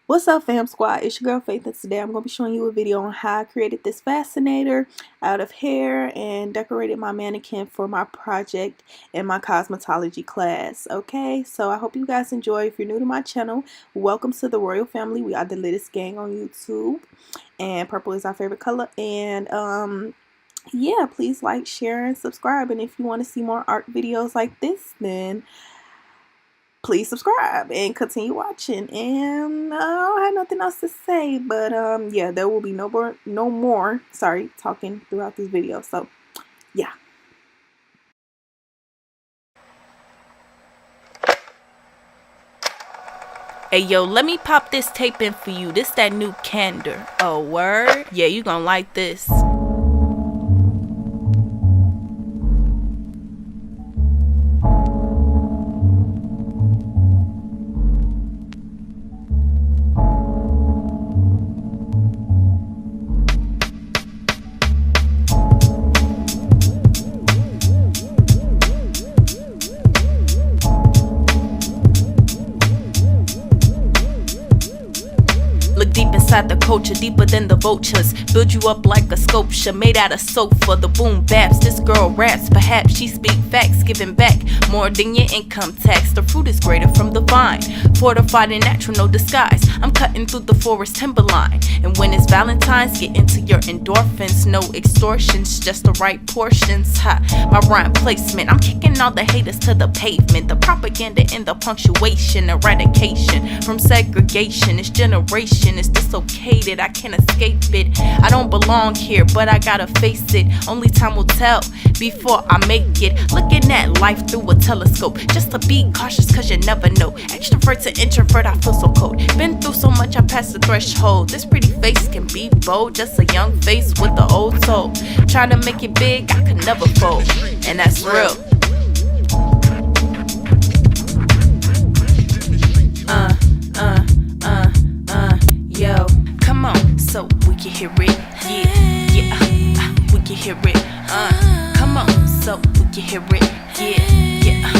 What's up, fam squad? It's your girl Faith, and today I'm going to be showing you a video on how I created this fascinator out of hair and decorated my mannequin for my project in my cosmetology class. Okay, so I hope you guys enjoy. If you're new to my channel, welcome to the royal family. We are the latest gang on YouTube, and purple is our favorite color. And yeah, please like, share, and subscribe. And if you want to see more art videos like this, then please subscribe and continue watching. And I don't have nothing else to say, but yeah, there will be no more talking throughout this video. So yeah. Hey yo, let me pop this tape in for you. This that new Candor. Oh, word? Yeah, you gonna like this. Look deep inside the culture, deeper than the vultures. Build you up like a sculpture made out of sofa. The boom baps, this girl raps. Perhaps she speak facts, giving back more than your income tax. The fruit is greater from the vine, fortified and natural, no disguise. I'm cutting through the forest timberline, and when it's Valentine's, get into your endorphins. No extortions, just the right portions. Ha, my rhyme placement, I'm kicking all the haters to the pavement. The propaganda and the punctuation, eradication from segregation. It's generation, it's dislocated, I can't escape it. I don't belong here, but I gotta face it. Only time will tell before I make it. Looking at life through a telescope, just to be cautious, cause you never know. Extrovert to introvert, I feel so cold. Been through so much, I passed the threshold. This pretty face can be bold, just a young face with the old soul. Trying to make it big, I could never fold, and that's real. Yo, come on, so we can hear it. Yeah, we can hear it. Come on, so we can hear it. Yeah,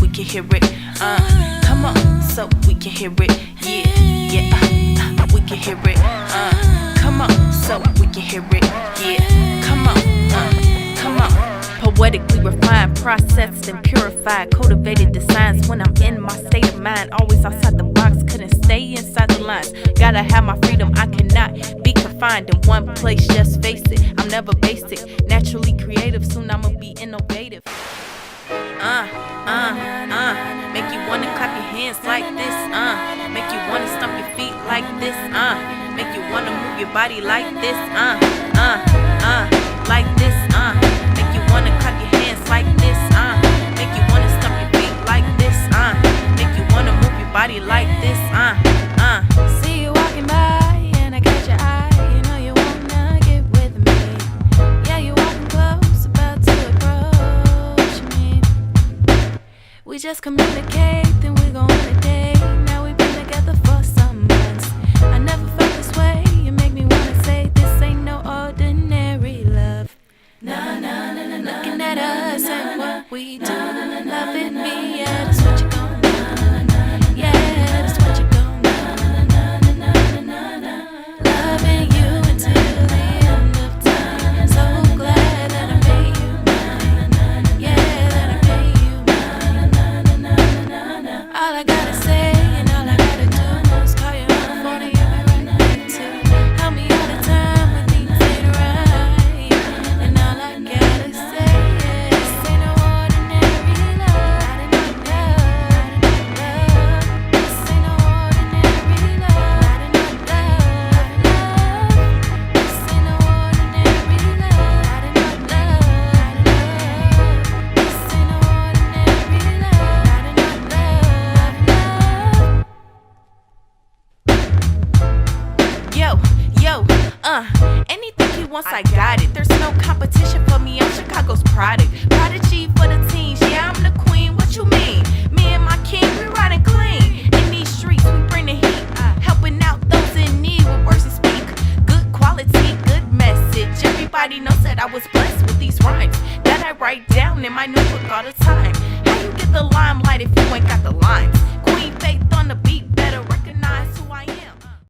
we can hear it. Come on, so we can hear it. Yeah, we can hear it. Come on, so we can hear it. Yeah, come on, come on. Poetically refined, processed and purified, cultivated designs when I'm in my state of mind. Always outside the box, couldn't stay inside the lines. Gotta have my freedom, I cannot be confined in one place, just face it. I'm never basic, naturally creative, soon I'ma be innovative. Make you wanna clap your hands like this, make you wanna stomp your feet like this, make you wanna move your body like this, like this, make you wanna clap your hands like this, make you wanna stomp your feet like this, make you wanna move your body like this, See you walking by and I catch your eye. You know you wanna get with me. Yeah, you walking close, about to approach me. We just communicate, then we go on a date. Now we've been together for some months. I never felt this way. You make me wanna say this ain't no ordinary love. Nah, nah, nah, nah, nah. Looking at us and what we do, loving me, yeah, that's what you're gonna do. Yeah, that's what you're gonna do. Loving you until the end of time. So glad that I made you mine. Yeah, that I made you mine. All I gotta say and all I gotta do is call you on the phone and you'll be right there too. Help me all the time when things ain't right. And all I gotta say is this ain't no ordinary love. This ain't no ordinary love. This ain't no ordinary love. This ain't no Yo, anything he wants, I got it. There's no competition for me, I'm Chicago's product. Prodigy for the teens, yeah, I'm the queen, what you mean? Me and my king, we riding clean. In these streets, we bring the heat, helping out those in need with words to speak. Good quality, good message. Everybody knows that I was blessed with these rhymes that I write down in my notebook all the time. How you get the limelight if you ain't got the lines?